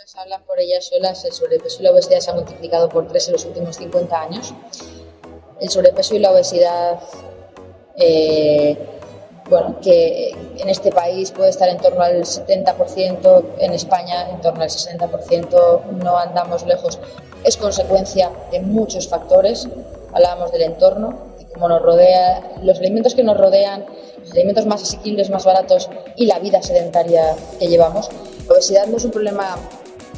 estadísticas hablan por ellas solas. El sobrepeso y la obesidad se han multiplicado por 3 en los últimos 50 años. El sobrepeso y la obesidad, que en este país puede estar en torno al 70%, en España en torno al 60%, no andamos lejos. Es consecuencia de muchos factores. Hablábamos del entorno, de cómo nos rodea, los alimentos que nos rodean, los alimentos más asequibles, más baratos y la vida sedentaria que llevamos. La obesidad no es un problema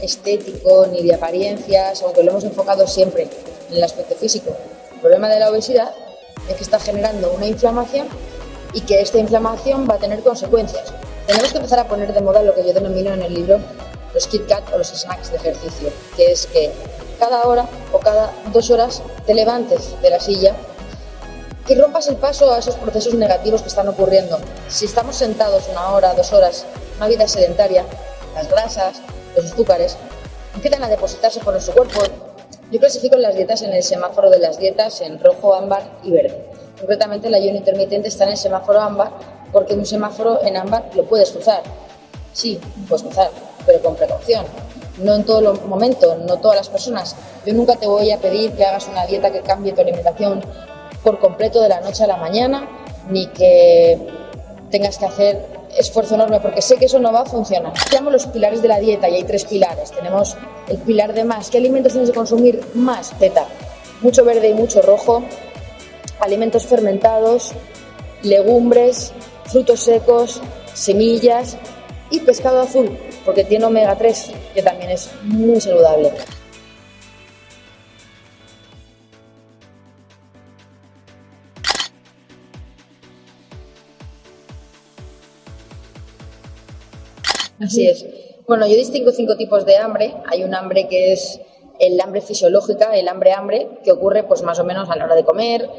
estético ni de apariencias, aunque lo hemos enfocado siempre en el aspecto físico. El problema de la obesidad es que está generando una inflamación y que esta inflamación va a tener consecuencias. Tenemos que empezar a poner de moda lo que yo denomino en el libro los Kit Kat o los snacks de ejercicio, que es que cada hora o cada 2 horas te levantes de la silla y rompas el paso a esos procesos negativos que están ocurriendo. Si estamos sentados 1 hora, 2 horas, una vida sedentaria, las grasas, los azúcares empiezan a depositarse por nuestro cuerpo. Yo clasifico las dietas en el semáforo de las dietas en rojo, ámbar y verde. Concretamente, el ayuno intermitente está en el semáforo ámbar porque un semáforo en ámbar lo puedes cruzar. Sí, puedes cruzar, pero con precaución. No en todo momento, no todas las personas. Yo nunca te voy a pedir que hagas una dieta que cambie tu alimentación por completo de la noche a la mañana, ni que tengas que hacer esfuerzo enorme, porque sé que eso no va a funcionar. Tenemos los pilares de la dieta y hay 3 pilares. Tenemos el pilar de más. ¿Qué alimentos tienes que consumir más? Zeta. Mucho verde y mucho rojo. Alimentos fermentados, legumbres, frutos secos, semillas y pescado azul, porque tiene omega 3, que también es muy saludable. Así es. Bueno, yo distingo 5 tipos de hambre. Hay un hambre que es el hambre fisiológica, el hambre, que ocurre pues más o menos a la hora de comer,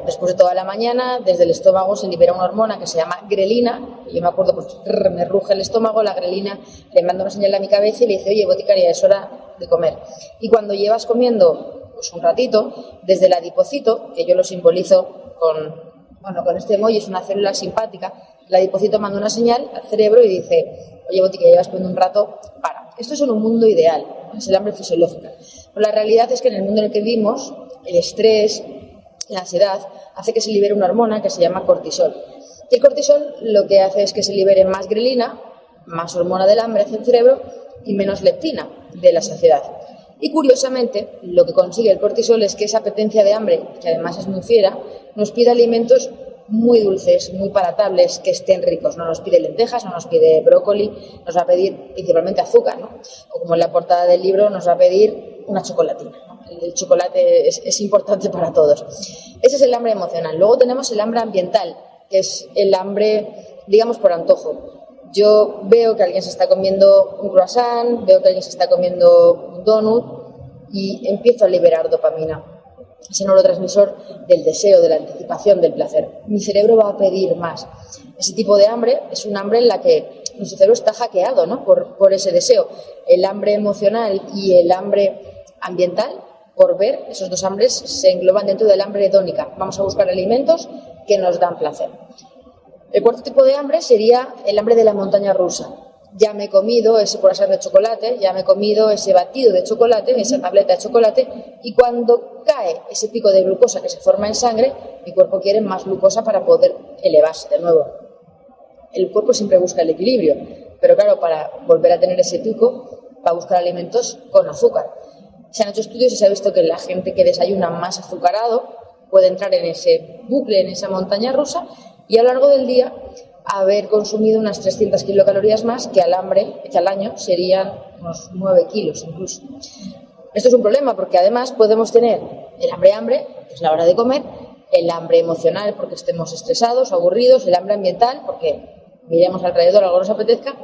después de toda la mañana. Desde el estómago se libera una hormona que se llama grelina. Y yo me acuerdo, pues me ruge el estómago, la grelina le manda una señal a mi cabeza y le dice: oye, boticaria, es hora de comer. Y cuando llevas comiendo pues un ratito, desde el adipocito, que yo lo simbolizo con este emoji, es una célula simpática, el adipocito manda una señal al cerebro y dice: oye, boticaria, llevas comiendo un rato, para. Esto es en un mundo ideal, es el hambre fisiológica. Pero la realidad es que en el mundo en el que vivimos, el estrés, la ansiedad, hace que se libere una hormona que se llama cortisol. Y el cortisol lo que hace es que se libere más grelina, más hormona del hambre hacia el cerebro y menos leptina de la saciedad. Y curiosamente, lo que consigue el cortisol es que esa apetencia de hambre, que además es muy fiera, nos pide alimentos muy dulces, muy palatables, que estén ricos. No nos pide lentejas, no nos pide brócoli, nos va a pedir principalmente azúcar, ¿no? O como en la portada del libro, nos va a pedir una chocolatina, ¿no? El chocolate es importante para todos. Ese es el hambre emocional. Luego tenemos el hambre ambiental, que es el hambre, digamos, por antojo. Yo veo que alguien se está comiendo un croissant, veo que alguien se está comiendo un donut y empiezo a liberar dopamina, ese neurotransmisor del deseo, de la anticipación, del placer. Mi cerebro va a pedir más. Ese tipo de hambre es un hambre en la que nuestro cerebro está hackeado, ¿no? por ese deseo. El hambre emocional y el hambre ambiental, por ver, esos 2 hambres se engloban dentro del hambre hedónica. Vamos a buscar alimentos que nos dan placer. El 4º tipo de hambre sería el hambre de la montaña rusa. Ya me he comido ese croissant de chocolate, ya me he comido ese batido de chocolate, esa tableta de chocolate, y cuando cae ese pico de glucosa que se forma en sangre, mi cuerpo quiere más glucosa para poder elevarse de nuevo. El cuerpo siempre busca el equilibrio, pero claro, para volver a tener ese pico, va a buscar alimentos con azúcar. Se han hecho estudios y se ha visto que la gente que desayuna más azucarado puede entrar en ese bucle, en esa montaña rusa, y a lo largo del día haber consumido unas 300 kilocalorías más que al año serían unos 9 kilos incluso. Esto es un problema porque además podemos tener el hambre, que es la hora de comer, el hambre emocional porque estemos estresados o aburridos, el hambre ambiental porque miremos alrededor, algo nos apetezca,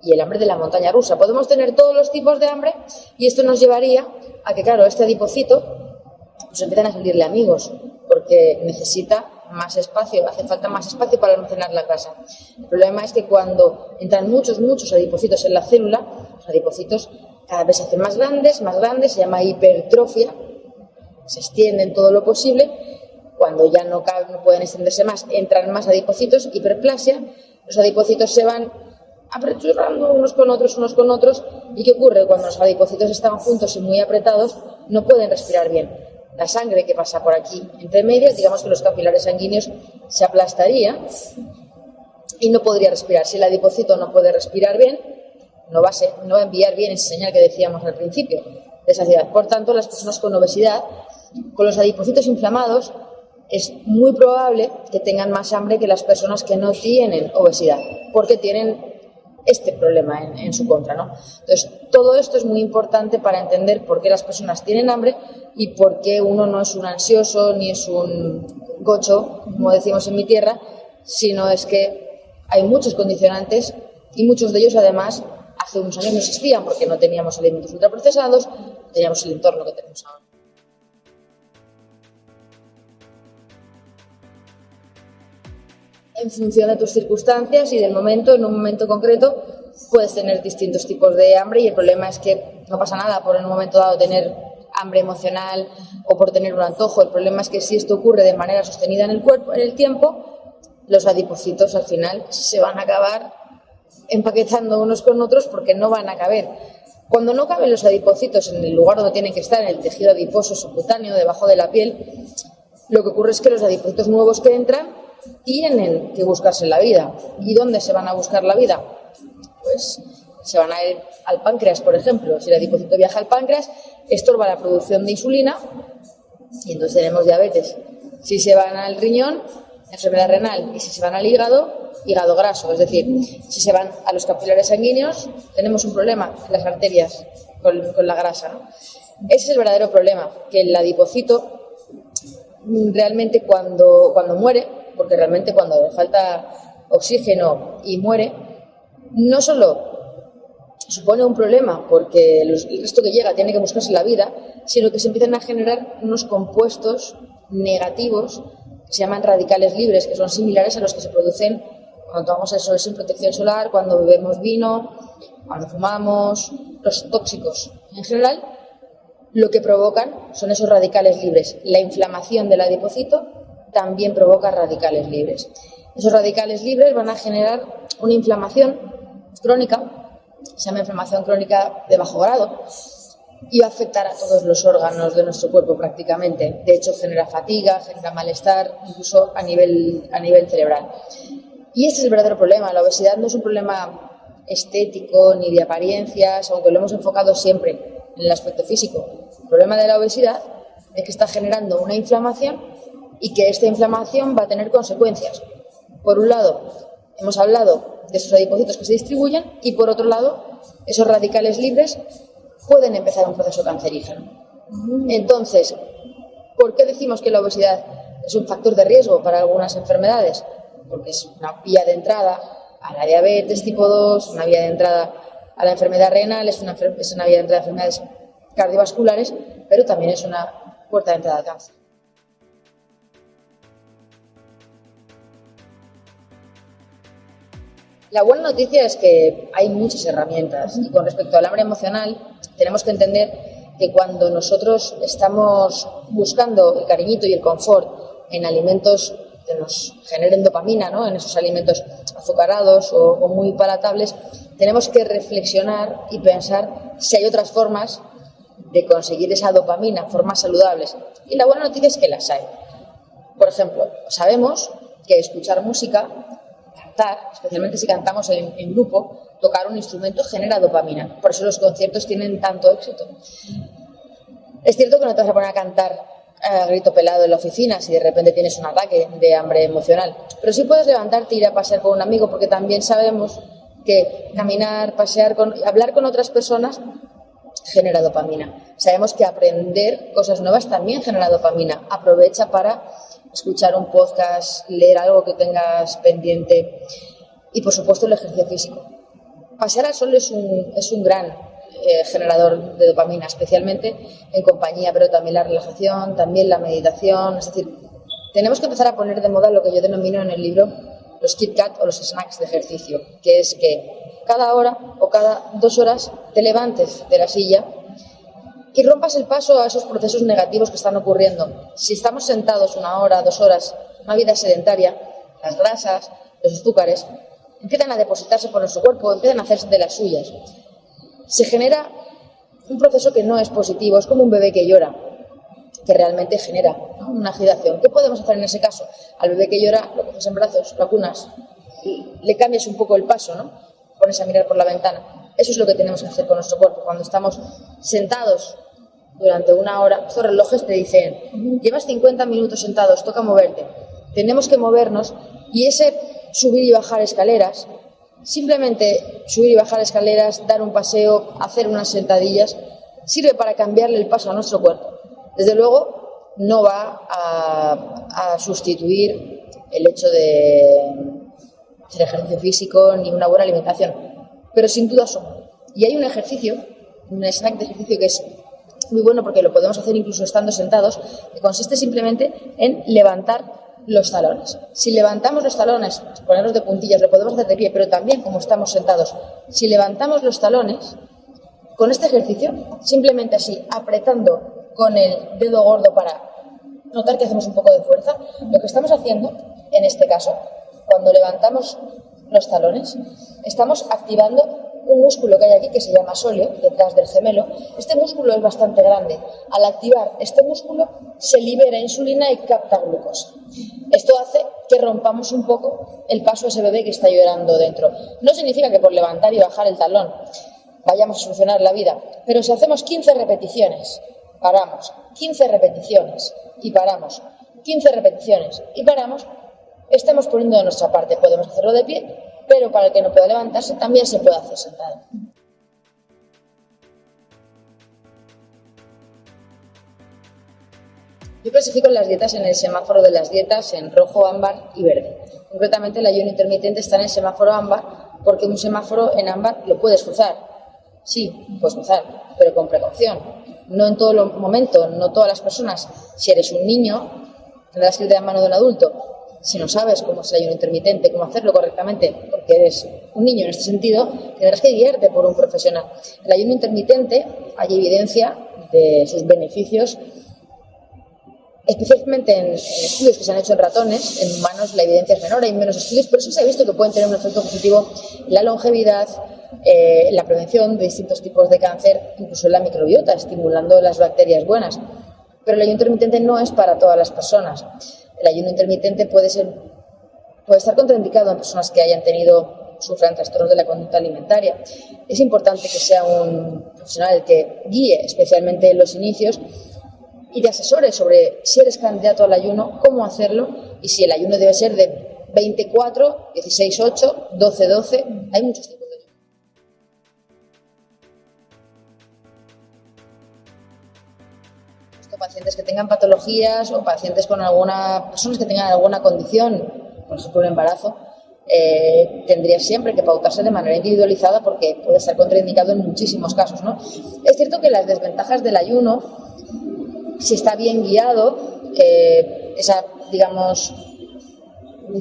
y el hambre de la montaña rusa. Podemos tener todos los tipos de hambre y esto nos llevaría a que, claro, este adipocito pues empiezan a salirle amigos porque necesita más espacio, hace falta más espacio para almacenar la grasa. El problema es que cuando entran muchos adipocitos en la célula, los adipocitos cada vez se hacen más grandes, se llama hipertrofia, se extienden todo lo posible. Cuando ya no pueden extenderse más, entran más adipocitos, hiperplasia. Los adipocitos se van apretujando unos con otros. ¿Y qué ocurre? Cuando los adipocitos están juntos y muy apretados, no pueden respirar bien. La sangre que pasa por aquí entre medias, digamos que los capilares sanguíneos se aplastaría y no podría respirar. Si el adipocito no puede respirar bien, no va a enviar bien esa señal que decíamos al principio de saciedad. Por tanto, las personas con obesidad, con los adipocitos inflamados, es muy probable que tengan más hambre que las personas que no tienen obesidad, porque tienen este problema en su contra, ¿no? Entonces, todo esto es muy importante para entender por qué las personas tienen hambre y por qué uno no es un ansioso ni es un gocho, como decimos en mi tierra, sino es que hay muchos condicionantes y muchos de ellos, además, hace unos años no existían porque no teníamos alimentos ultraprocesados, teníamos el entorno que tenemos ahora. En función de tus circunstancias y del momento, en un momento concreto, puedes tener distintos tipos de hambre y el problema es que no pasa nada por en un momento dado tener hambre emocional o por tener un antojo. El problema es que si esto ocurre de manera sostenida en el cuerpo, en el tiempo, los adipocitos al final se van a acabar empaquetando unos con otros porque no van a caber. Cuando no caben los adipocitos en el lugar donde tienen que estar, en el tejido adiposo subcutáneo, debajo de la piel, lo que ocurre es que los adipocitos nuevos que entran tienen que buscarse la vida. ¿Y dónde se van a buscar la vida? Pues se van a ir al páncreas, por ejemplo. Si el adipocito viaja al páncreas, estorba la producción de insulina y entonces tenemos diabetes. Si se van al riñón, enfermedad renal. Y si se van al hígado, hígado graso. Es decir, si se van a los capilares sanguíneos, tenemos un problema en las arterias con la grasa, ¿no? Ese es el verdadero problema, que el adipocito realmente cuando muere, porque realmente cuando le falta oxígeno y muere, no solo supone un problema porque el resto que llega tiene que buscarse la vida, sino que se empiezan a generar unos compuestos negativos que se llaman radicales libres, que son similares a los que se producen cuando tomamos el sol sin protección solar, cuando bebemos vino, cuando fumamos, los tóxicos en general. Lo que provocan son esos radicales libres. La inflamación del adipocito también provoca radicales libres. Esos radicales libres van a generar una inflamación crónica, se llama inflamación crónica de bajo grado, y va a afectar a todos los órganos de nuestro cuerpo prácticamente. De hecho, genera fatiga, genera malestar, incluso a nivel cerebral. Y ese es el verdadero problema. La obesidad no es un problema estético ni de apariencias, aunque lo hemos enfocado siempre en el aspecto físico. El problema de la obesidad es que está generando una inflamación y que esta inflamación va a tener consecuencias. Por un lado, hemos hablado de esos adipocitos que se distribuyen y por otro lado, esos radicales libres pueden empezar un proceso cancerígeno. Entonces, ¿por qué decimos que la obesidad es un factor de riesgo para algunas enfermedades? Porque es una vía de entrada a la diabetes tipo 2, una vía de entrada a la enfermedad renal, es una vía de entrada a enfermedades cardiovasculares, pero también es una puerta de entrada al cáncer. La buena noticia es que hay muchas herramientas y con respecto al hambre emocional tenemos que entender que cuando nosotros estamos buscando el cariñito y el confort en alimentos que nos generen dopamina, ¿no? En esos alimentos azucarados o muy palatables, tenemos que reflexionar y pensar si hay otras formas de conseguir esa dopamina, formas saludables. Y la buena noticia es que las hay. Por ejemplo, sabemos que escuchar música, cantar, especialmente si cantamos en grupo, tocar un instrumento genera dopamina. Por eso los conciertos tienen tanto éxito. Es cierto que no te vas a poner a cantar a grito pelado en la oficina si de repente tienes un ataque de hambre emocional, pero sí puedes levantarte e ir a pasear con un amigo, porque también sabemos que caminar, pasear, hablar con otras personas genera dopamina. Sabemos que aprender cosas nuevas también genera dopamina. Aprovecha para escuchar un podcast, leer algo que tengas pendiente y, por supuesto, el ejercicio físico. Pasear al sol es un gran generador de dopamina, especialmente en compañía, pero también la relajación, también la meditación. Es decir, tenemos que empezar a poner de moda lo que yo denomino en el libro los Kit Kat o los snacks de ejercicio, que es que cada hora o cada 2 horas te levantes de la silla y rompas el paso a esos procesos negativos que están ocurriendo. Si estamos sentados 1 hora, 2 horas, una vida sedentaria, las grasas, los azúcares, empiezan a depositarse por nuestro cuerpo, empiezan a hacerse de las suyas. Se genera un proceso que no es positivo, es como un bebé que llora, que realmente genera, ¿no?, una agitación. ¿Qué podemos hacer en ese caso? Al bebé que llora lo coges en brazos, lo acunas, le cambias un poco el paso, ¿no? Pones a mirar por la ventana. Eso es lo que tenemos que hacer con nuestro cuerpo. Cuando estamos sentados durante una hora, estos relojes te dicen, llevas 50 minutos sentados, toca moverte. Tenemos que movernos, y ese subir y bajar escaleras, simplemente subir y bajar escaleras, dar un paseo, hacer unas sentadillas, sirve para cambiarle el paso a nuestro cuerpo. Desde luego no va a sustituir el hecho de hacer ejercicio físico ni una buena alimentación, pero sin duda son. Y hay un ejercicio, un snack de ejercicio que es muy bueno porque lo podemos hacer incluso estando sentados, que consiste simplemente en levantar los talones. Si levantamos los talones, ponerlos de puntillas, lo podemos hacer de pie, pero también como estamos sentados. Si levantamos los talones, con este ejercicio, simplemente así, apretando con el dedo gordo para notar que hacemos un poco de fuerza, lo que estamos haciendo, en este caso, cuando levantamos los talones, estamos activando un músculo que hay aquí que se llama sóleo, detrás del gemelo. Este músculo es bastante grande. Al activar este músculo se libera insulina y capta glucosa. Esto hace que rompamos un poco el paso a ese bebé que está llorando dentro. No significa que por levantar y bajar el talón vayamos a solucionar la vida, pero si hacemos 15 repeticiones, paramos, 15 repeticiones y paramos, 15 repeticiones y paramos, estamos poniendo de nuestra parte. Podemos hacerlo de pie, pero para el que no pueda levantarse también se puede hacer sentado. Yo clasifico las dietas en el semáforo de las dietas en rojo, ámbar y verde. Concretamente, el ayuno intermitente está en el semáforo ámbar porque un semáforo en ámbar lo puedes cruzar. Sí, puedes cruzar, pero con precaución. No en todo momento, no todas las personas. Si eres un niño, tendrás que ir de la mano de un adulto. Si no sabes cómo es el ayuno intermitente, cómo hacerlo correctamente, porque eres un niño en este sentido, tendrás que guiarte por un profesional. El ayuno intermitente, hay evidencia de sus beneficios, especialmente en estudios que se han hecho en ratones. En humanos la evidencia es menor, hay menos estudios, pero sí se ha visto que pueden tener un efecto positivo en la longevidad, en la prevención de distintos tipos de cáncer, incluso en la microbiota, estimulando las bacterias buenas. Pero el ayuno intermitente no es para todas las personas. El ayuno intermitente puede estar contraindicado en personas que sufran trastornos de la conducta alimentaria. Es importante que sea un profesional el que guíe, especialmente en los inicios, y te asesore sobre si eres candidato al ayuno, cómo hacerlo, y si el ayuno debe ser de 24, 16-8, 12-12, hay muchos tipos de ayuno. Pacientes que tengan patologías o pacientes con personas que tengan alguna condición, por ejemplo un embarazo, tendría siempre que pautarse de manera individualizada porque puede estar contraindicado en muchísimos casos, ¿no? Es cierto que las desventajas del ayuno, si está bien guiado, esa, digamos,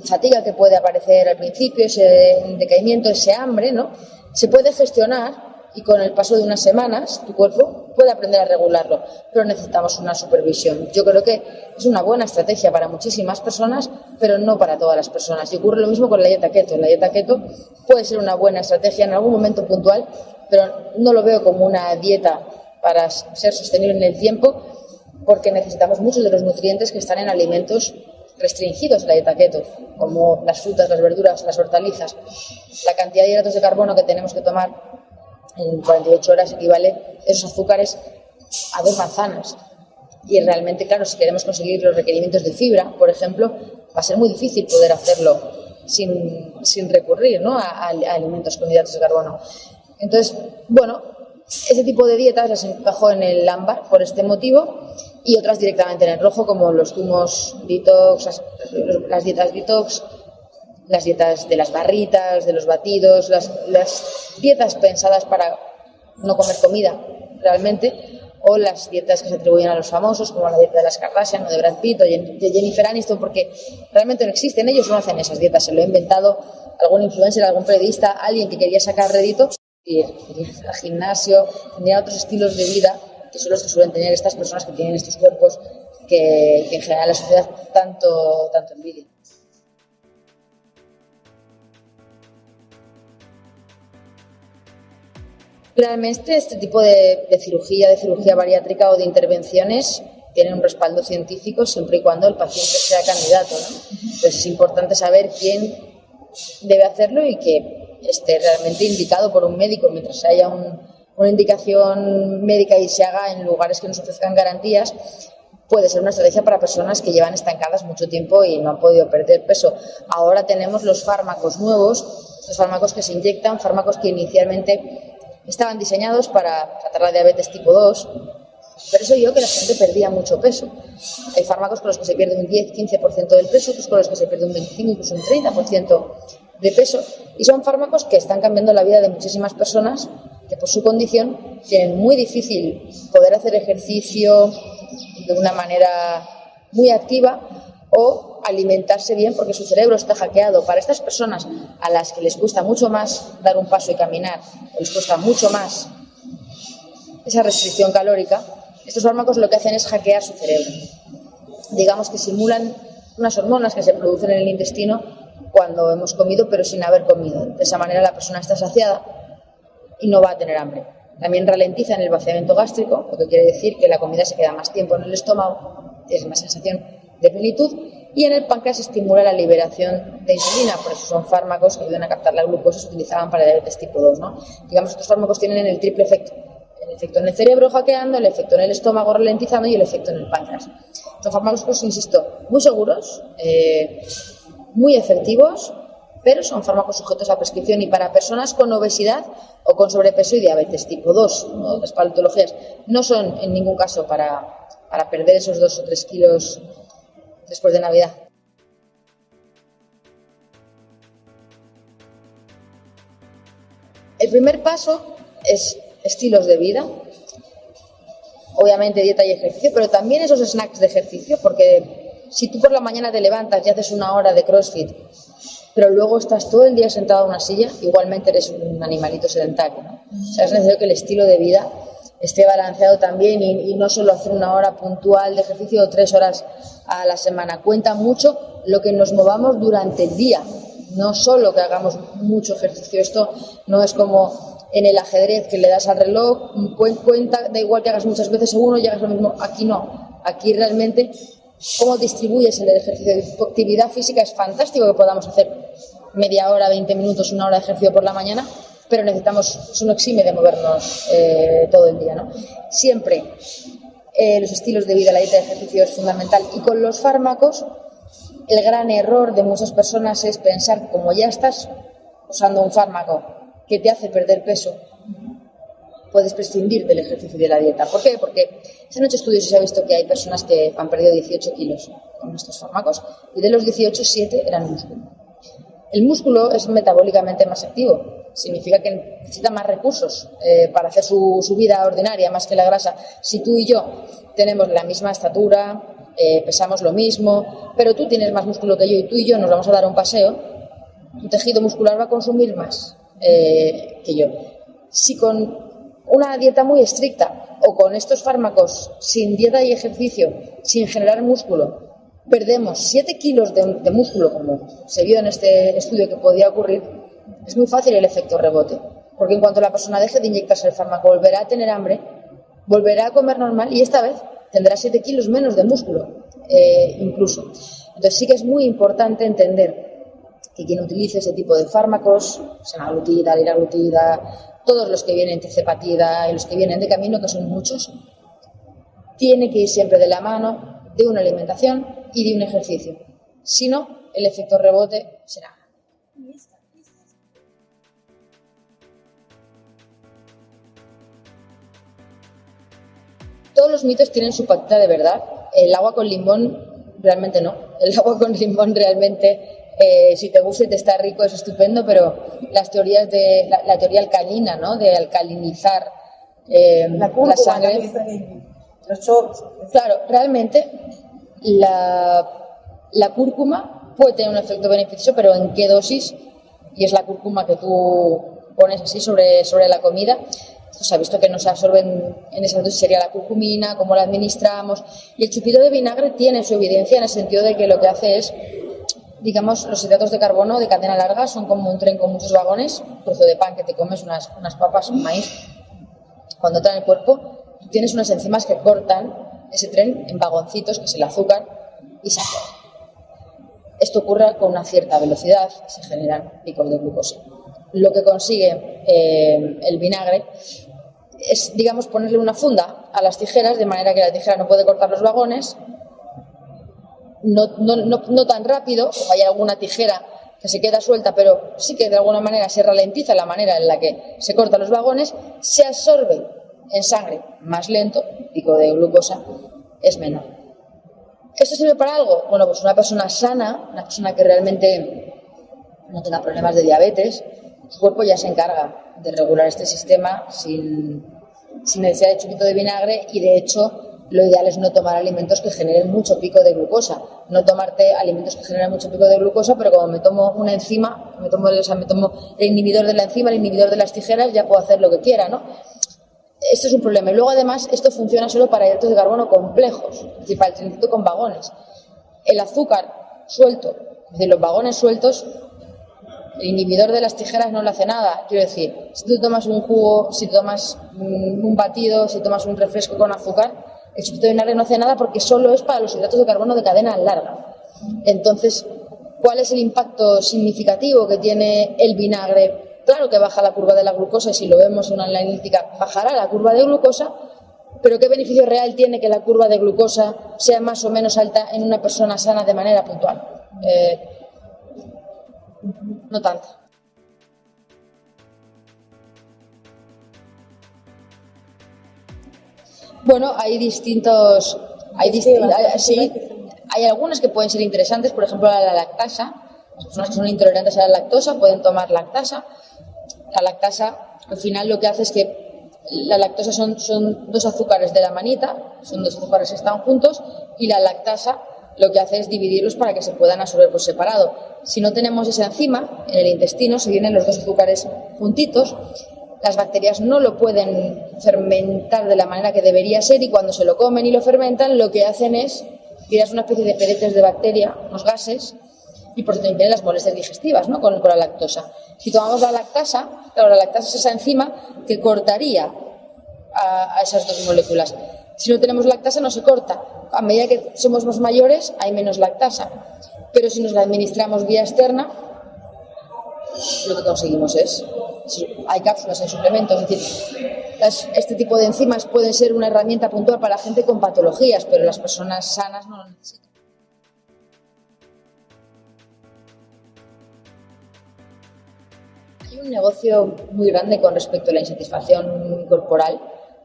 fatiga que puede aparecer al principio, ese decaimiento, ese hambre, ¿no?, se puede gestionar. Y con el paso de unas semanas tu cuerpo puede aprender a regularlo, pero necesitamos una supervisión. Yo creo que es una buena estrategia para muchísimas personas, pero no para todas las personas. Y ocurre lo mismo con la dieta keto. La dieta keto puede ser una buena estrategia en algún momento puntual, pero no lo veo como una dieta para ser sostenible en el tiempo, porque necesitamos muchos de los nutrientes que están en alimentos restringidos en la dieta keto, como las frutas, las verduras, las hortalizas. La cantidad de hidratos de carbono que tenemos que tomar en 48 horas equivale esos azúcares a 2 manzanas. Y realmente, claro, si queremos conseguir los requerimientos de fibra, por ejemplo, va a ser muy difícil poder hacerlo sin recurrir, ¿no?, a alimentos con hidratos de carbono. Entonces, bueno, ese tipo de dietas las encajó en el ámbar por este motivo, y otras directamente en el rojo, como los zumos detox, las dietas detox, las dietas de las barritas, de los batidos, las dietas pensadas para no comer comida realmente, o las dietas que se atribuyen a los famosos, como la dieta de las Kardashian o de Brad Pitt o de Jennifer Aniston, porque realmente no existen. Ellos no hacen esas dietas, se lo ha inventado algún influencer, algún periodista, alguien que quería sacar rédito, y al gimnasio, tendría otros estilos de vida que son los que suelen tener estas personas que tienen estos cuerpos que en general la sociedad tanto envidia. Realmente este tipo de cirugía bariátrica o de intervenciones tienen un respaldo científico siempre y cuando el paciente sea candidato, ¿no? Entonces es importante saber quién debe hacerlo y que esté realmente indicado por un médico. Mientras haya una indicación médica y se haga en lugares que nos ofrezcan garantías, puede ser una estrategia para personas que llevan estancadas mucho tiempo y no han podido perder peso. Ahora tenemos los fármacos nuevos, estos fármacos que se inyectan, fármacos que inicialmente estaban diseñados para tratar la diabetes tipo 2, pero eso yo que la gente perdía mucho peso. Hay fármacos con los que se pierde un 10-15% del peso, otros con los que se pierde un 25, incluso un 30% de peso, y son fármacos que están cambiando la vida de muchísimas personas que por su condición tienen muy difícil poder hacer ejercicio de una manera muy activa o alimentarse bien porque su cerebro está hackeado. Para estas personas a las que les cuesta mucho más dar un paso y caminar, o les cuesta mucho más esa restricción calórica, estos fármacos lo que hacen es hackear su cerebro. Digamos que simulan unas hormonas que se producen en el intestino cuando hemos comido pero sin haber comido. De esa manera la persona está saciada y no va a tener hambre. También ralentizan el vaciamiento gástrico, lo que quiere decir que la comida se queda más tiempo en el estómago, tienes más sensación de plenitud, y en el páncreas estimula la liberación de insulina. Por eso son fármacos que ayudan a captar la glucosa, se utilizaban para diabetes tipo 2, ¿no? Digamos, estos fármacos tienen el triple efecto: el efecto en el cerebro hackeando, el efecto en el estómago ralentizando y el efecto en el páncreas. Son fármacos, insisto, muy seguros, muy efectivos, pero son fármacos sujetos a prescripción y para personas con obesidad o con sobrepeso y diabetes tipo 2 o otras patologías. No son en ningún caso para perder esos 2 o 3 kilos después de Navidad. El primer paso es estilos de vida, obviamente dieta y ejercicio, pero también esos snacks de ejercicio, porque si tú por la mañana te levantas y haces una hora de CrossFit, pero luego estás todo el día sentado en una silla, igualmente eres un animalito sedentario, ¿no? O sea, es necesario que el estilo de vida esté balanceado también y no solo hacer una hora puntual de ejercicio o 3 horas a la semana. Cuenta mucho lo que nos movamos durante el día, no solo que hagamos mucho ejercicio. Esto no es como en el ajedrez que le das al reloj, cuenta, da igual que hagas muchas veces uno, llegas lo mismo. Aquí no, aquí realmente cómo distribuyes el ejercicio. Tu actividad física es fantástico que podamos hacer media hora, 20 minutos, una hora de ejercicio por la mañana, pero necesitamos, eso no exime de movernos todo el día, ¿no? Siempre los estilos de vida, la dieta de ejercicio es fundamental. Y con los fármacos, el gran error de muchas personas es pensar que como ya estás usando un fármaco que te hace perder peso, puedes prescindir del ejercicio y de la dieta. ¿Por qué? Porque se han hecho estudios y se ha visto que hay personas que han perdido 18 kilos con estos fármacos y de los 18, 7 eran músculo. El músculo es metabólicamente más activo. Significa que necesita más recursos para hacer su vida ordinaria, más que la grasa. Si tú y yo tenemos la misma estatura, pesamos lo mismo, pero tú tienes más músculo que yo y tú y yo nos vamos a dar un paseo, tu tejido muscular va a consumir más que yo. Si con una dieta muy estricta o con estos fármacos sin dieta y ejercicio, sin generar músculo, perdemos 7 kilos de músculo, como se vio en este estudio que podía ocurrir, es muy fácil el efecto rebote, porque en cuanto la persona deje de inyectarse el fármaco, volverá a tener hambre, volverá a comer normal y esta vez tendrá 7 kilos menos de músculo, incluso. Entonces sí que es muy importante entender que quien utilice ese tipo de fármacos, semaglutida, liraglutida, todos los que vienen tirzepatida y los que vienen de camino, que son muchos, tiene que ir siempre de la mano de una alimentación y de un ejercicio. Si no, el efecto rebote será. Todos los mitos tienen su patita de verdad. El agua con limón realmente no. El agua con limón realmente, si te gusta y te está rico, es estupendo, pero las teorías de la teoría alcalina, ¿no? De alcalinizar la sangre. Claro, realmente la cúrcuma puede tener un efecto beneficioso, pero ¿en qué dosis? Y es la cúrcuma que tú pones así sobre la comida. Esto se ha visto que no se absorben en esa dosis, sería la curcumina, cómo la administramos. Y el chupito de vinagre tiene su evidencia en el sentido de que lo que hace es, digamos, los hidratos de carbono de cadena larga son como un tren con muchos vagones, un trozo de pan que te comes, unas papas, un maíz, cuando entra en el cuerpo, tienes unas enzimas que cortan ese tren en vagoncitos, que es el azúcar, y se hace. Esto ocurre con una cierta velocidad, se generan picos de glucosa. Lo que consigue el vinagre es, digamos, ponerle una funda a las tijeras, de manera que la tijera no puede cortar los vagones, no tan rápido, como hay alguna tijera que se queda suelta, pero sí que de alguna manera se ralentiza la manera en la que se cortan los vagones, se absorbe en sangre más lento, el pico de glucosa es menor. ¿Esto sirve para algo? Bueno, pues una persona sana, una persona que realmente no tenga problemas de diabetes, su cuerpo ya se encarga de regular este sistema sin necesidad de chupito de vinagre, y de hecho lo ideal es no tomar alimentos que generen mucho pico de glucosa. No tomarte alimentos que generen mucho pico de glucosa, pero como me tomo una enzima, me tomo el inhibidor de la enzima, el inhibidor de las tijeras, ya puedo hacer lo que quiera, ¿no? Esto es un problema. Y luego, además, esto funciona solo para hidratos de carbono complejos, es decir, para el trenecito con vagones. El azúcar suelto, es decir, los vagones sueltos, el inhibidor de las tijeras no le hace nada. Quiero decir, si tú tomas un jugo, si tomas un batido, si tomas un refresco con azúcar, el chupito de vinagre no hace nada, porque solo es para los hidratos de carbono de cadena larga. Entonces, ¿cuál es el impacto significativo que tiene el vinagre? Claro que baja la curva de la glucosa, y si lo vemos en una analítica, bajará la curva de glucosa, pero ¿qué beneficio real tiene que la curva de glucosa sea más o menos alta en una persona sana de manera puntual? No tanto. Bueno, hay distintos... Hay algunas que pueden ser interesantes, por ejemplo la lactasa. Las personas que son intolerantes a la lactosa pueden tomar lactasa. La lactasa, al final, lo que hace es que la lactosa son dos azúcares de la manita, son dos azúcares que están juntos, y la lactasa lo que hace es dividirlos para que se puedan absorber por separado. Si no tenemos esa enzima, en el intestino se vienen los dos azúcares juntitos, las bacterias no lo pueden fermentar de la manera que debería ser, y cuando se lo comen y lo fermentan, lo que hacen es tirar una especie de pedetes de bacteria, unos gases, y por eso también vienen las molestias digestivas, ¿no? con la lactosa. Si tomamos la lactasa, claro, la lactasa es esa enzima que cortaría a esas dos moléculas. Si no tenemos lactasa, no se corta. A medida que somos más mayores, hay menos lactasa. Pero si nos la administramos vía externa, lo que conseguimos es... Hay cápsulas, hay suplementos, es decir, este tipo de enzimas pueden ser una herramienta puntual para gente con patologías, pero las personas sanas no lo necesitan. Hay un negocio muy grande con respecto a la insatisfacción corporal,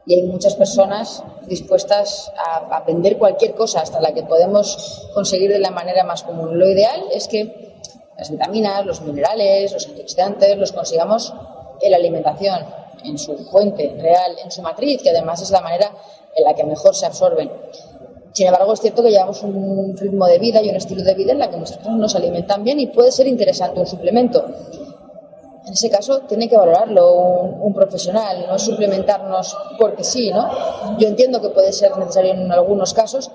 y hay muchas personas dispuestas a vender cualquier cosa, hasta la que podemos conseguir de la manera más común. Lo ideal es que las vitaminas, los minerales, los antioxidantes los consigamos en la alimentación, en su fuente real, en su matriz, que además es la manera en la que mejor se absorben. Sin embargo, es cierto que llevamos un ritmo de vida y un estilo de vida en la que muchas personas no se alimentan bien, y puede ser interesante un suplemento. En ese caso, tiene que valorarlo un profesional, no suplementarnos porque sí, ¿no? Yo entiendo que puede ser necesario en algunos casos,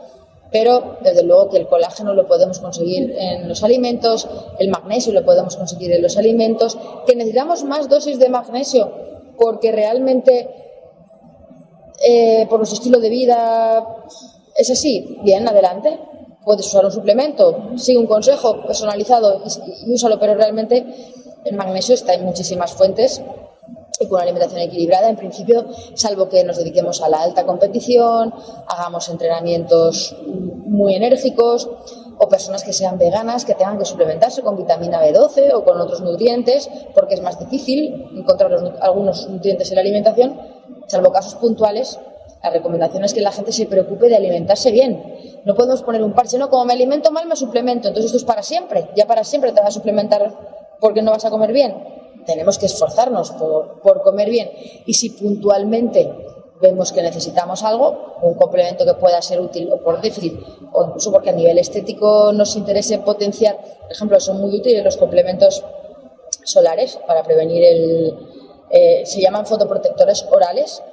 pero desde luego que el colágeno lo podemos conseguir en los alimentos, el magnesio lo podemos conseguir en los alimentos, que necesitamos más dosis de magnesio porque realmente por nuestro estilo de vida es así. Bien, adelante, puedes usar un suplemento, sigue un consejo personalizado y úsalo, pero realmente el magnesio está en muchísimas fuentes. Y con una alimentación equilibrada, en principio, salvo que nos dediquemos a la alta competición, hagamos entrenamientos muy enérgicos, o personas que sean veganas, que tengan que suplementarse con vitamina B12 o con otros nutrientes, porque es más difícil encontrar algunos nutrientes en la alimentación. Salvo casos puntuales, la recomendación es que la gente se preocupe de alimentarse bien. No podemos poner un parche, no, como me alimento mal me suplemento, entonces esto es para siempre, ya para siempre te vas a suplementar porque no vas a comer bien. Tenemos que esforzarnos por comer bien, y si puntualmente vemos que necesitamos algo, un complemento que pueda ser útil, o por déficit, o incluso porque a nivel estético nos interese potenciar, por ejemplo, son muy útiles los complementos solares para prevenir se llaman fotoprotectores orales,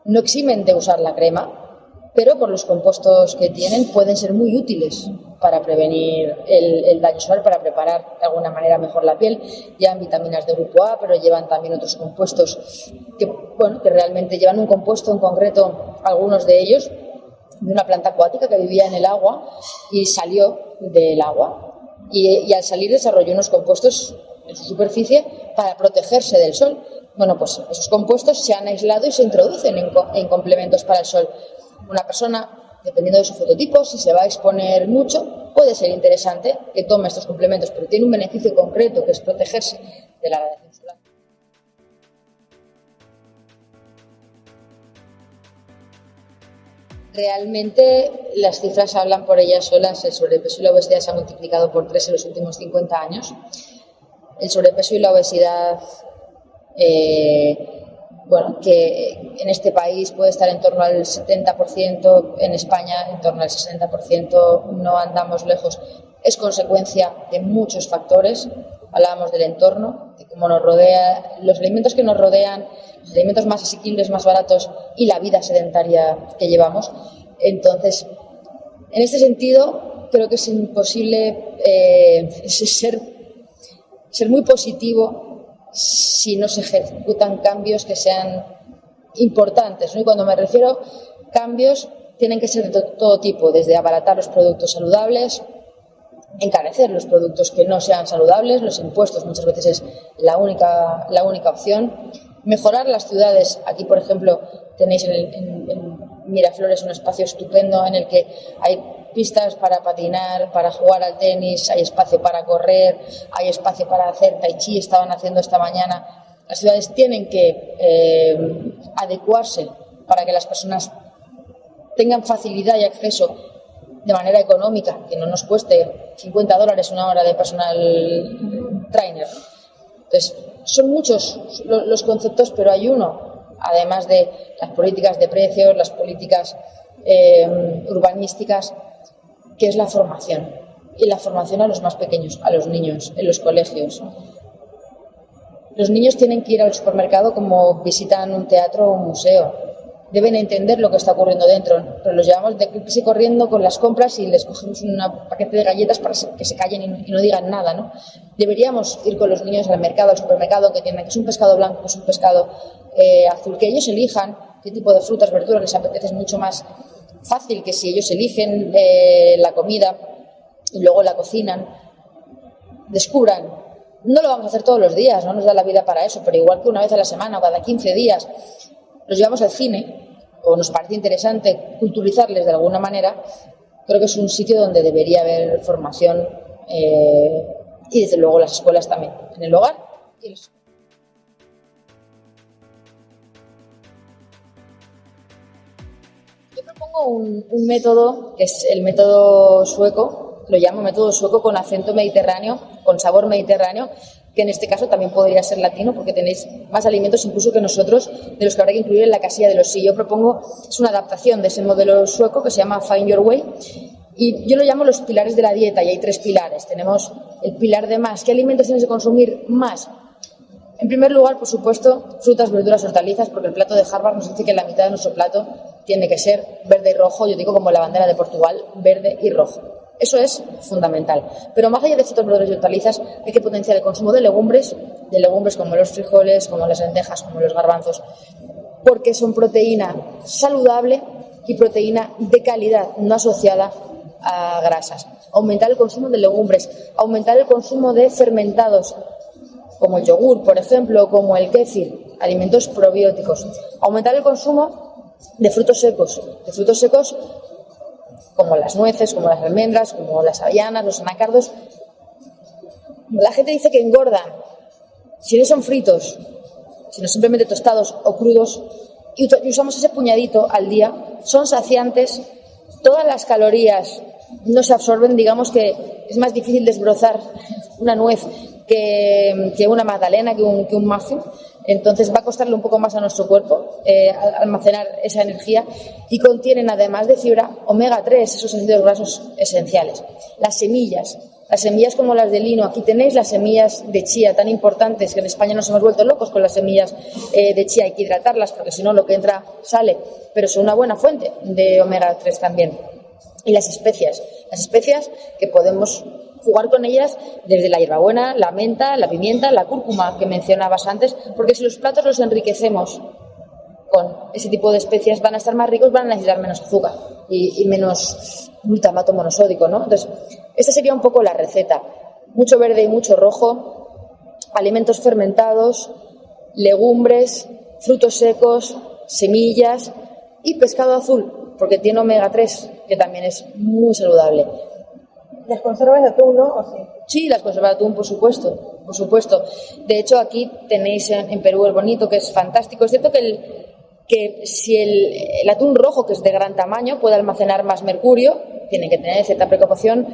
no eximen de usar la crema, pero por los compuestos que tienen pueden ser muy útiles para prevenir el daño solar, para preparar de alguna manera mejor la piel. Llevan vitaminas de grupo A, pero llevan también otros compuestos que realmente llevan un compuesto en concreto, algunos de ellos, de una planta acuática que vivía en el agua y salió del agua. Y al salir desarrolló unos compuestos en su superficie para protegerse del sol. Bueno, pues esos compuestos se han aislado y se introducen en complementos para el sol. Una persona, dependiendo de su fototipo, si se va a exponer mucho, puede ser interesante que tome estos complementos, pero tiene un beneficio concreto, que es protegerse de la radiación solar. Realmente las cifras hablan por ellas solas. El sobrepeso y la obesidad se han multiplicado por 3 en los últimos 50 años. El sobrepeso y la obesidad, que en este país puede estar en torno al 70%, en España en torno al 60%, no andamos lejos. Es consecuencia de muchos factores. Hablábamos del entorno, de cómo nos rodea, los alimentos que nos rodean, los alimentos más asequibles, más baratos y la vida sedentaria que llevamos. Entonces, en este sentido, creo que es imposible ser muy positivo si no se ejecutan cambios que sean importantes, ¿no? Y cuando me refiero a cambios, tienen que ser de todo tipo, desde abaratar los productos saludables, encarecer los productos que no sean saludables, los impuestos muchas veces es la única opción, mejorar las ciudades. Aquí, por ejemplo, tenéis en Miraflores un espacio estupendo en el que hay pistas para patinar, para jugar al tenis, hay espacio para correr, hay espacio para hacer tai chi, estaban haciendo esta mañana. Las ciudades tienen que adecuarse para que las personas tengan facilidad y acceso de manera económica, que no nos cueste $50 una hora de personal trainer. Entonces, son muchos los conceptos, pero hay uno, además de las políticas de precios, las políticas urbanísticas, que es la formación. Y la formación a los más pequeños, a los niños, en los colegios. Los niños tienen que ir al supermercado como visitan un teatro o un museo. Deben entender lo que está ocurriendo dentro, pero los llevamos de corriendo con las compras y les cogemos un paquete de galletas para que se callen y no digan nada, ¿no? Deberíamos ir con los niños al mercado, al supermercado, que entiendan que es un pescado blanco, que es un pescado azul, que ellos elijan qué tipo de frutas, verduras les apetece. Es mucho más fácil que si ellos eligen la comida y luego la cocinan, descubran. No lo vamos a hacer todos los días, no nos da la vida para eso, pero igual que una vez a la semana o cada 15 días los llevamos al cine o nos parece interesante culturizarles de alguna manera, creo que es un sitio donde debería haber formación y desde luego las escuelas también, en el hogar y los... Yo propongo un método que es el método sueco, lo llamo método sueco con acento mediterráneo, con sabor mediterráneo, que en este caso también podría ser latino porque tenéis más alimentos incluso que nosotros, de los que habrá que incluir en la casilla de los sí. Yo propongo, es una adaptación de ese modelo sueco que se llama Find Your Way y yo lo llamo los pilares de la dieta y hay 3 pilares. Tenemos el pilar de más. ¿Qué alimentos tienes que consumir más? En primer lugar, por supuesto, frutas, verduras, hortalizas, porque el plato de Harvard nos dice que la mitad de nuestro plato tiene que ser verde y rojo. Yo digo como la bandera de Portugal, verde y rojo. Eso es fundamental. Pero más allá de frutas, verduras y hortalizas, hay que potenciar el consumo de legumbres como los frijoles, como las lentejas, como los garbanzos, porque son proteína saludable y proteína de calidad, no asociada a grasas. Aumentar el consumo de legumbres, aumentar el consumo de fermentados, como el yogur, por ejemplo, como el kéfir, alimentos probióticos. Aumentar el consumo de frutos secos como las nueces, como las almendras, como las avellanas, los anacardos. La gente dice que engordan si no son fritos, sino simplemente tostados o crudos, y usamos ese puñadito al día. Son saciantes, todas las calorías no se absorben, digamos que es más difícil desbrozar una nuez que una magdalena, que un muffin. Entonces va a costarle un poco más a nuestro cuerpo almacenar esa energía, y contienen, además de fibra, omega 3, esos ácidos grasos esenciales. Las semillas, Las semillas como las de lino, aquí tenéis las semillas de chía tan importantes, que en España nos hemos vuelto locos con las semillas de chía, hay que hidratarlas porque si no lo que entra sale, pero son una buena fuente de omega 3 también. Y las especias que podemos jugar con ellas desde la hierbabuena, la menta, la pimienta, la cúrcuma que mencionabas antes, porque si los platos los enriquecemos con ese tipo de especias van a estar más ricos, van a necesitar menos azúcar y menos glutamato monosódico, ¿no? Entonces, esta sería un poco la receta. Mucho verde y mucho rojo, alimentos fermentados, legumbres, frutos secos, semillas y pescado azul, porque tiene omega 3, que también es muy saludable. ¿Las conservas de atún, no? ¿O sí? Sí, las conservas de atún, por supuesto, por supuesto. De hecho, aquí tenéis en Perú el bonito, que es fantástico. Es cierto que si el atún rojo, que es de gran tamaño, puede almacenar más mercurio, tiene que tener cierta precaución.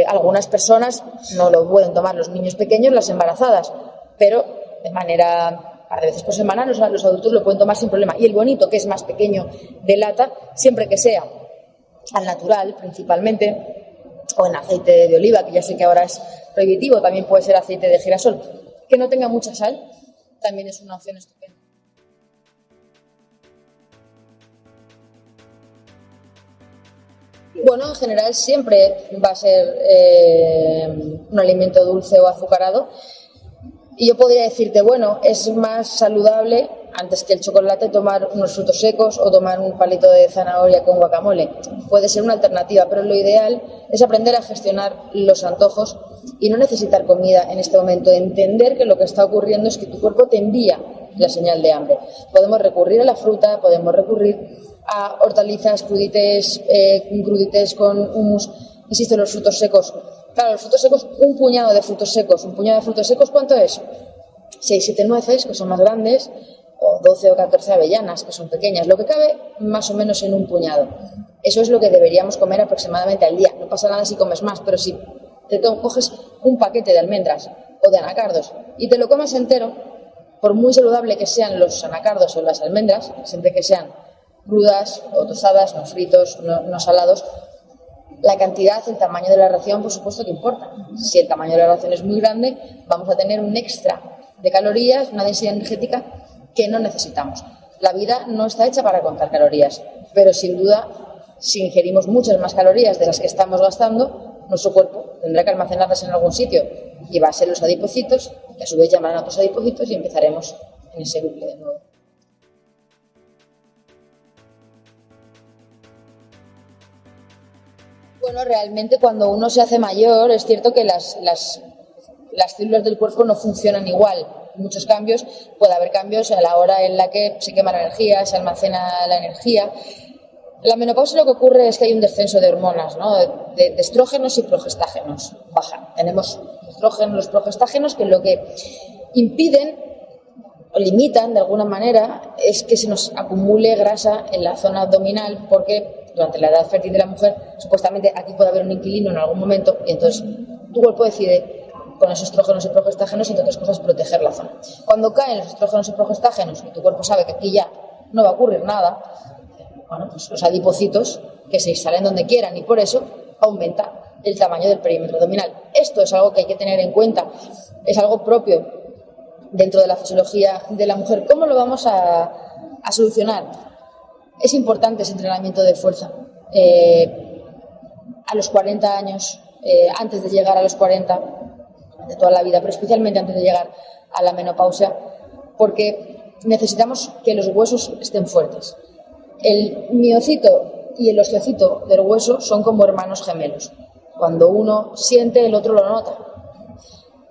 Algunas personas no lo pueden tomar, los niños pequeños, las embarazadas, pero de manera, un par de veces por semana, los adultos lo pueden tomar sin problema. Y el bonito, que es más pequeño, de lata, siempre que sea al natural, principalmente, o en aceite de oliva, que ya sé que ahora es prohibitivo, también puede ser aceite de girasol, que no tenga mucha sal, también es una opción estupenda. Bueno, en general siempre va a ser un alimento dulce o azucarado. Y yo podría decirte, bueno, es más saludable antes que el chocolate tomar unos frutos secos o tomar un palito de zanahoria con guacamole. Puede ser una alternativa, pero lo ideal es aprender a gestionar los antojos y no necesitar comida en este momento. Entender que lo que está ocurriendo es que tu cuerpo te envía la señal de hambre. Podemos recurrir a la fruta, podemos recurrir a hortalizas, crudités con hummus. Insisto, los frutos secos. Claro, los frutos secos, un puñado de frutos secos. ¿Un puñado de frutos secos cuánto es? 6, 7 nueces, que son más grandes, o 12 o 14 avellanas, que son pequeñas. Lo que cabe más o menos en un puñado. Eso es lo que deberíamos comer aproximadamente al día. No pasa nada si comes más, pero si te coges un paquete de almendras o de anacardos y te lo comes entero, por muy saludable que sean los anacardos o las almendras, siempre que sean crudas o tostadas, no fritos, no salados, la cantidad, el tamaño de la ración, por supuesto que importa. Si el tamaño de la ración es muy grande, vamos a tener un extra de calorías, una densidad energética que no necesitamos. La vida no está hecha para contar calorías, pero sin duda, si ingerimos muchas más calorías de las que estamos gastando, nuestro cuerpo tendrá que almacenarlas en algún sitio y va a ser los adipocitos, que a su vez llamarán a otros adipocitos y empezaremos en ese bucle de nuevo. Bueno, realmente cuando uno se hace mayor es cierto que las células del cuerpo no funcionan igual. Muchos cambios, puede haber cambios a la hora en la que se quema la energía, se almacena la energía. En la menopausia lo que ocurre es que hay un descenso de hormonas, ¿no? de estrógenos y progestágenos. Bajan. Tenemos estrógenos, los progestágenos, que lo que impiden o limitan de alguna manera es que se nos acumule grasa en la zona abdominal, porque durante la edad fértil de la mujer, supuestamente aquí puede haber un inquilino en algún momento y entonces tu cuerpo decide con esos estrógenos y progestágenos, entre otras cosas, proteger la zona. Cuando caen los estrógenos y progestágenos y tu cuerpo sabe que aquí ya no va a ocurrir nada, bueno, pues los adipocitos que se instalen donde quieran y por eso aumenta el tamaño del perímetro abdominal. Esto es algo que hay que tener en cuenta, es algo propio dentro de la fisiología de la mujer. ¿Cómo lo vamos a solucionar? Es importante ese entrenamiento de fuerza. A los 40 años, antes de llegar a los 40, de toda la vida, pero especialmente antes de llegar a la menopausia, porque necesitamos que los huesos estén fuertes. El miocito y el osteocito del hueso son como hermanos gemelos. Cuando uno siente, el otro lo nota.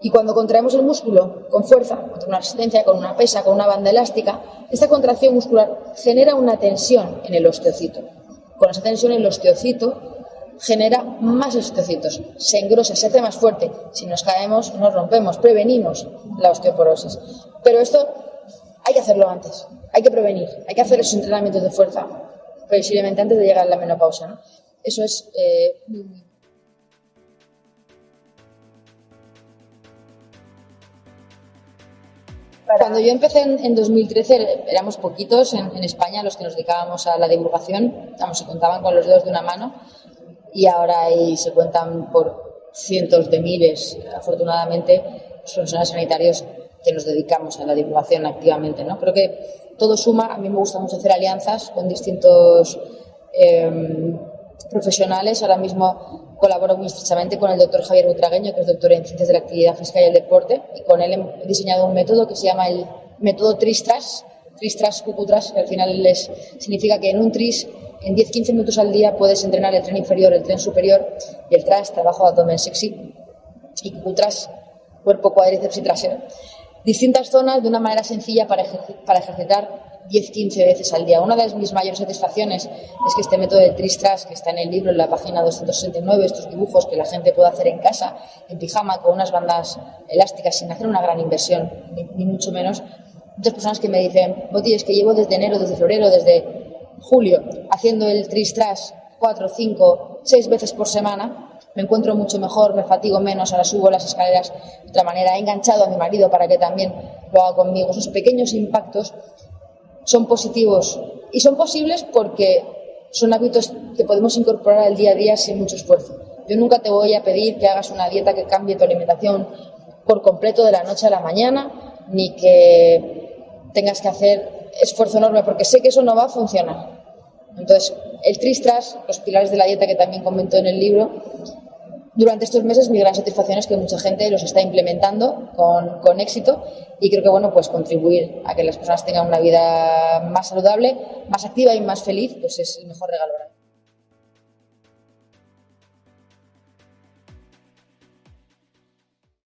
Y cuando contraemos el músculo con fuerza, con una resistencia, con una pesa, con una banda elástica, esta contracción muscular genera una tensión en el osteocito. Con esa tensión el osteocito genera más osteocitos, se engrosa, se hace más fuerte. Si nos caemos, nos rompemos, prevenimos la osteoporosis. Pero esto hay que hacerlo antes, hay que prevenir, hay que hacer esos entrenamientos de fuerza, previsiblemente antes de llegar a la menopausia, ¿no? Eso es muy, muy. Cuando yo empecé en 2013 éramos poquitos en España los que nos dedicábamos a la divulgación, se contaban con los dedos de una mano y ahora ahí se cuentan por cientos de miles, afortunadamente, los profesionales sanitarios que nos dedicamos a la divulgación activamente, ¿no? Creo que todo suma. A mí me gusta mucho hacer alianzas con distintos profesionales. Ahora mismo colaboro muy estrechamente con el doctor Javier Butragueño, que es doctor en Ciencias de la Actividad Física y el Deporte, y con él he diseñado un método que se llama el método TRIS-TRAS, QQ-TRAS, que al final significa que en un TRIS, en 10-15 minutos al día, puedes entrenar el tren inferior, el tren superior, y el TRAS, trabajo de abdomen sexy, y QQ-TRAS, cuerpo, cuádriceps y trasero. Distintas zonas de una manera sencilla para ejercitar 10-15 veces al día. Una de mis mayores satisfacciones es que este método del TRIS-TRAS, que está en el libro, en la página 269, estos dibujos que la gente puede hacer en casa, en pijama, con unas bandas elásticas, sin hacer una gran inversión, ni mucho menos. Muchas personas que me dicen, Boti, es que llevo desde enero, desde febrero, desde julio, haciendo el TRIS-TRAS 4, 5, 6 veces por semana. Me encuentro mucho mejor, me fatigo menos, ahora subo las escaleras de otra manera. He enganchado a mi marido para que también lo haga conmigo. Esos pequeños impactos son positivos y son posibles porque son hábitos que podemos incorporar al día a día sin mucho esfuerzo. Yo nunca te voy a pedir que hagas una dieta que cambie tu alimentación por completo de la noche a la mañana, ni que tengas que hacer esfuerzo enorme, porque sé que eso no va a funcionar. Entonces, el TRIS-TRAS, los pilares de la dieta que también comento en el libro, durante estos meses mi gran satisfacción es que mucha gente los está implementando con éxito, y creo que bueno, pues contribuir a que las personas tengan una vida más saludable, más activa y más feliz, pues es el mejor regalo.